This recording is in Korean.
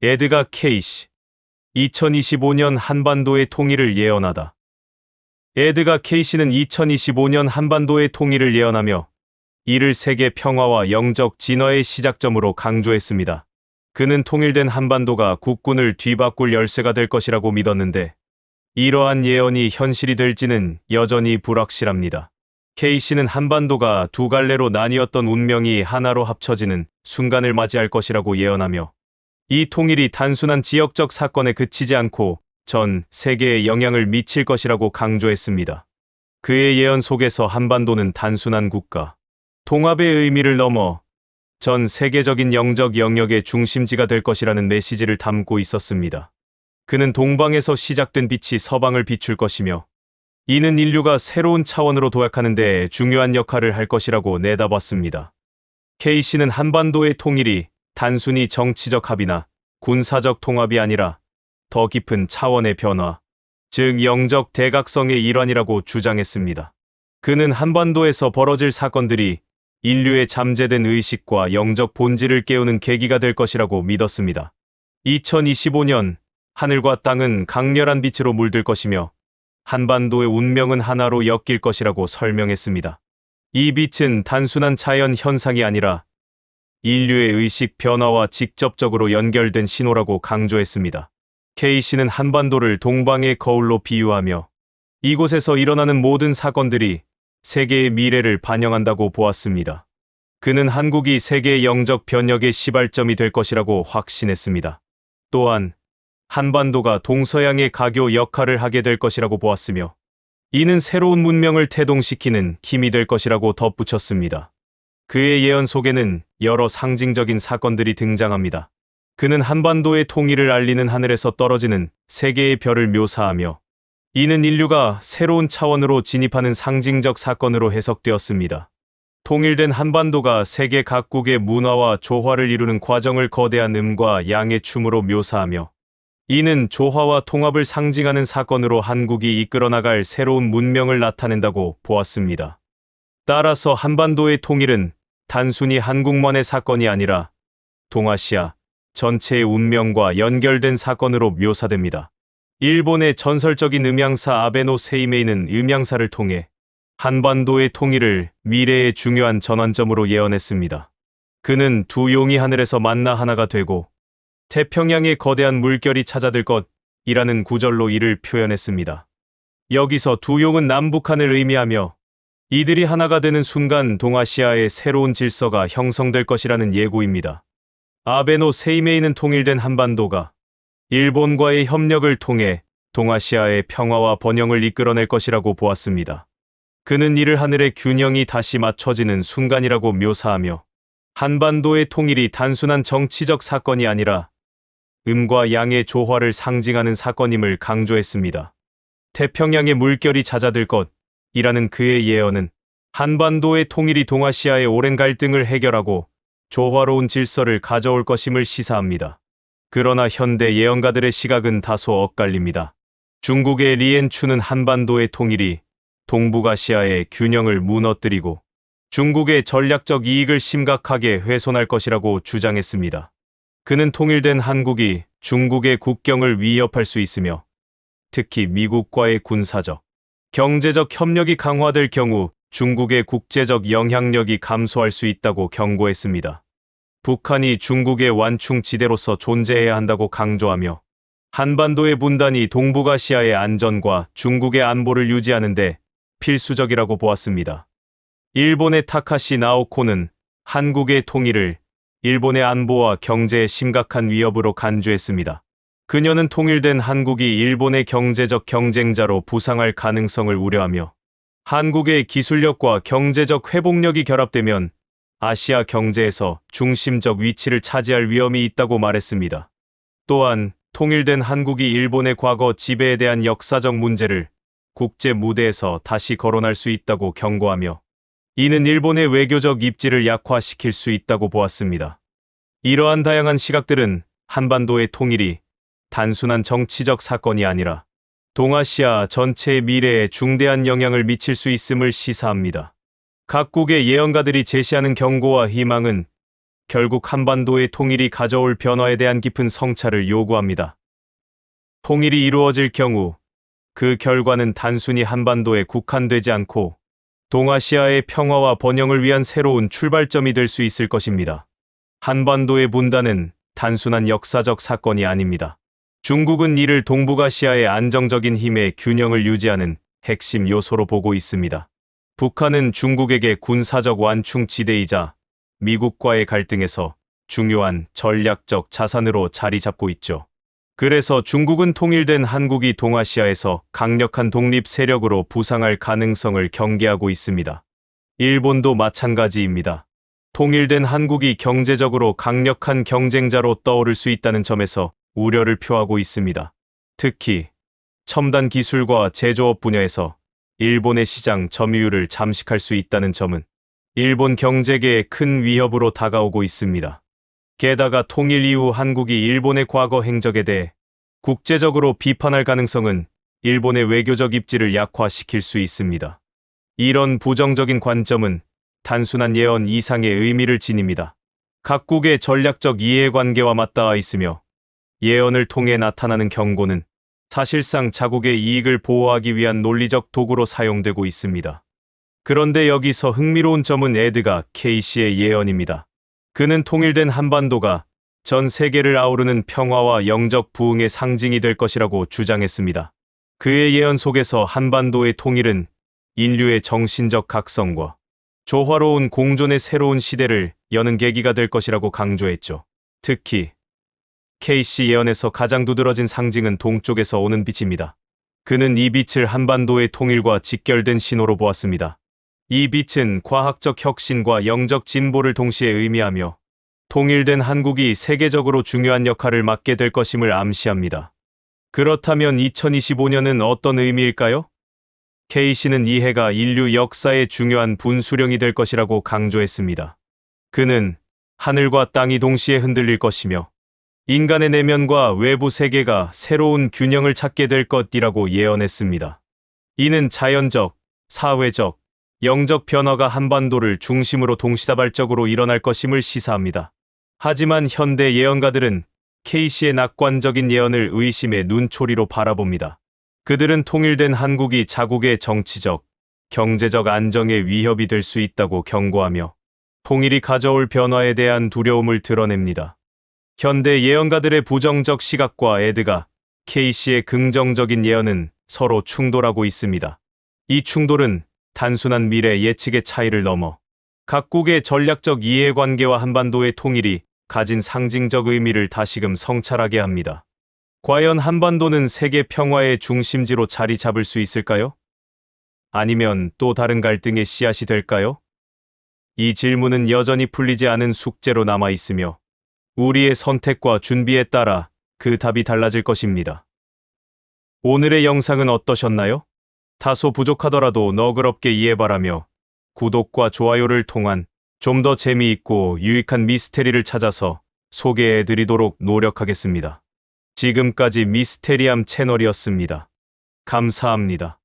에드가 케이시. 2025년 한반도의 통일을 예언하다. 에드가 케이시는 2025년 한반도의 통일을 예언하며 이를 세계 평화와 영적 진화의 시작점으로 강조했습니다. 그는 통일된 한반도가 국군을 뒤바꿀 열쇠가 될 것이라고 믿었는데 이러한 예언이 현실이 될지는 여전히 불확실합니다. 케이시는 한반도가 두 갈래로 나뉘었던 운명이 하나로 합쳐지는 순간을 맞이할 것이라고 예언하며 이 통일이 단순한 지역적 사건에 그치지 않고 전 세계에 영향을 미칠 것이라고 강조했습니다. 그의 예언 속에서 한반도는 단순한 국가, 통합의 의미를 넘어 전 세계적인 영적 영역의 중심지가 될 것이라는 메시지를 담고 있었습니다. 그는 동방에서 시작된 빛이 서방을 비출 것이며 이는 인류가 새로운 차원으로 도약하는 데 중요한 역할을 할 것이라고 내다봤습니다. 케이시는 한반도의 통일이 단순히 정치적 합의나 군사적 통합이 아니라 더 깊은 차원의 변화, 즉 영적 대각성의 일환이라고 주장했습니다. 그는 한반도에서 벌어질 사건들이 인류의 잠재된 의식과 영적 본질을 깨우는 계기가 될 것이라고 믿었습니다. 2025년 하늘과 땅은 강렬한 빛으로 물들 것이며 한반도의 운명은 하나로 엮일 것이라고 설명했습니다. 이 빛은 단순한 자연 현상이 아니라 인류의 의식 변화와 직접적으로 연결된 신호라고 강조했습니다. 케이시는 한반도를 동방의 거울로 비유하며 이곳에서 일어나는 모든 사건들이 세계의 미래를 반영한다고 보았습니다. 그는 한국이 세계의 영적 변혁의 시발점이 될 것이라고 확신했습니다. 또한 한반도가 동서양의 가교 역할을 하게 될 것이라고 보았으며 이는 새로운 문명을 태동시키는 힘이 될 것이라고 덧붙였습니다. 그의 예언 속에는 여러 상징적인 사건들이 등장합니다. 그는 한반도의 통일을 알리는 하늘에서 떨어지는 세계의 별을 묘사하며 이는 인류가 새로운 차원으로 진입하는 상징적 사건으로 해석되었습니다. 통일된 한반도가 세계 각국의 문화와 조화를 이루는 과정을 거대한 음과 양의 춤으로 묘사하며 이는 조화와 통합을 상징하는 사건으로 한국이 이끌어 나갈 새로운 문명을 나타낸다고 보았습니다. 따라서 한반도의 통일은 단순히 한국만의 사건이 아니라 동아시아 전체의 운명과 연결된 사건으로 묘사됩니다. 일본의 전설적인 음향사 아베노 세이메이는 음향사를 통해 한반도의 통일을 미래의 중요한 전환점으로 예언했습니다. 그는 두 용이 하늘에서 만나 하나가 되고 태평양의 거대한 물결이 찾아들 것이라는 구절로 이를 표현했습니다. 여기서 두 용은 남북한을 의미하며 이들이 하나가 되는 순간 동아시아의 새로운 질서가 형성될 것이라는 예고입니다. 아베노 세이메이는 통일된 한반도가 일본과의 협력을 통해 동아시아의 평화와 번영을 이끌어낼 것이라고 보았습니다. 그는 이를 하늘의 균형이 다시 맞춰지는 순간이라고 묘사하며 한반도의 통일이 단순한 정치적 사건이 아니라 음과 양의 조화를 상징하는 사건임을 강조했습니다. 태평양의 물결이 잦아들 것이라는 그의 예언은 한반도의 통일이 동아시아의 오랜 갈등을 해결하고 조화로운 질서를 가져올 것임을 시사합니다. 그러나 현대 예언가들의 시각은 다소 엇갈립니다. 중국의 리엔추는 한반도의 통일이 동북아시아의 균형을 무너뜨리고 중국의 전략적 이익을 심각하게 훼손할 것이라고 주장했습니다. 그는 통일된 한국이 중국의 국경을 위협할 수 있으며 특히 미국과의 군사적, 경제적 협력이 강화될 경우 중국의 국제적 영향력이 감소할 수 있다고 경고했습니다. 북한이 중국의 완충지대로서 존재해야 한다고 강조하며 한반도의 분단이 동북아시아의 안전과 중국의 안보를 유지하는 데 필수적이라고 보았습니다. 일본의 타카시 나오코는 한국의 통일을 일본의 안보와 경제에 심각한 위협으로 간주했습니다. 그녀는 통일된 한국이 일본의 경제적 경쟁자로 부상할 가능성을 우려하며 한국의 기술력과 경제적 회복력이 결합되면 아시아 경제에서 중심적 위치를 차지할 위험이 있다고 말했습니다. 또한 통일된 한국이 일본의 과거 지배에 대한 역사적 문제를 국제 무대에서 다시 거론할 수 있다고 경고하며 이는 일본의 외교적 입지를 약화시킬 수 있다고 보았습니다. 이러한 다양한 시각들은 한반도의 통일이 단순한 정치적 사건이 아니라 동아시아 전체의 미래에 중대한 영향을 미칠 수 있음을 시사합니다. 각국의 예언가들이 제시하는 경고와 희망은 결국 한반도의 통일이 가져올 변화에 대한 깊은 성찰을 요구합니다. 통일이 이루어질 경우 그 결과는 단순히 한반도에 국한되지 않고 동아시아의 평화와 번영을 위한 새로운 출발점이 될 수 있을 것입니다. 한반도의 분단은 단순한 역사적 사건이 아닙니다. 중국은 이를 동북아시아의 안정적인 힘의 균형을 유지하는 핵심 요소로 보고 있습니다. 북한은 중국에게 군사적 완충지대이자 미국과의 갈등에서 중요한 전략적 자산으로 자리 잡고 있죠. 그래서 중국은 통일된 한국이 동아시아에서 강력한 독립 세력으로 부상할 가능성을 경계하고 있습니다. 일본도 마찬가지입니다. 통일된 한국이 경제적으로 강력한 경쟁자로 떠오를 수 있다는 점에서 우려를 표하고 있습니다. 특히 첨단 기술과 제조업 분야에서 일본의 시장 점유율을 잠식할 수 있다는 점은 일본 경제계에 큰 위협으로 다가오고 있습니다. 게다가 통일 이후 한국이 일본의 과거 행적에 대해 국제적으로 비판할 가능성은 일본의 외교적 입지를 약화시킬 수 있습니다. 이런 부정적인 관점은 단순한 예언 이상의 의미를 지닙니다. 각국의 전략적 이해관계와 맞닿아 있으며 예언을 통해 나타나는 경고는 사실상 자국의 이익을 보호하기 위한 논리적 도구로 사용되고 있습니다. 그런데 여기서 흥미로운 점은 에드가 케이시의 예언입니다. 그는 통일된 한반도가 전 세계를 아우르는 평화와 영적 부흥의 상징이 될 것이라고 주장했습니다. 그의 예언 속에서 한반도의 통일은 인류의 정신적 각성과 조화로운 공존의 새로운 시대를 여는 계기가 될 것이라고 강조했죠. 특히 케이시 예언에서 가장 두드러진 상징은 동쪽에서 오는 빛입니다. 그는 이 빛을 한반도의 통일과 직결된 신호로 보았습니다. 이 빛은 과학적 혁신과 영적 진보를 동시에 의미하며 통일된 한국이 세계적으로 중요한 역할을 맡게 될 것임을 암시합니다. 그렇다면 2025년은 어떤 의미일까요? 케이시는 이 해가 인류 역사의 중요한 분수령이 될 것이라고 강조했습니다. 그는 하늘과 땅이 동시에 흔들릴 것이며 인간의 내면과 외부 세계가 새로운 균형을 찾게 될 것이라고 예언했습니다. 이는 자연적, 사회적, 영적 변화가 한반도를 중심으로 동시다발적으로 일어날 것임을 시사합니다. 하지만 현대 예언가들은 케이시의 낙관적인 예언을 의심의 눈초리로 바라봅니다. 그들은 통일된 한국이 자국의 정치적, 경제적 안정에 위협이 될 수 있다고 경고하며 통일이 가져올 변화에 대한 두려움을 드러냅니다. 현대 예언가들의 부정적 시각과 에드가 케이시의 긍정적인 예언은 서로 충돌하고 있습니다. 이 충돌은 단순한 미래 예측의 차이를 넘어 각국의 전략적 이해관계와 한반도의 통일이 가진 상징적 의미를 다시금 성찰하게 합니다. 과연 한반도는 세계 평화의 중심지로 자리 잡을 수 있을까요? 아니면 또 다른 갈등의 씨앗이 될까요? 이 질문은 여전히 풀리지 않은 숙제로 남아 있으며 우리의 선택과 준비에 따라 그 답이 달라질 것입니다. 오늘의 영상은 어떠셨나요? 다소 부족하더라도 너그럽게 이해 바라며 구독과 좋아요를 통한 좀 더 재미있고 유익한 미스테리를 찾아서 소개해 드리도록 노력하겠습니다. 지금까지 미스테리함 채널이었습니다. 감사합니다.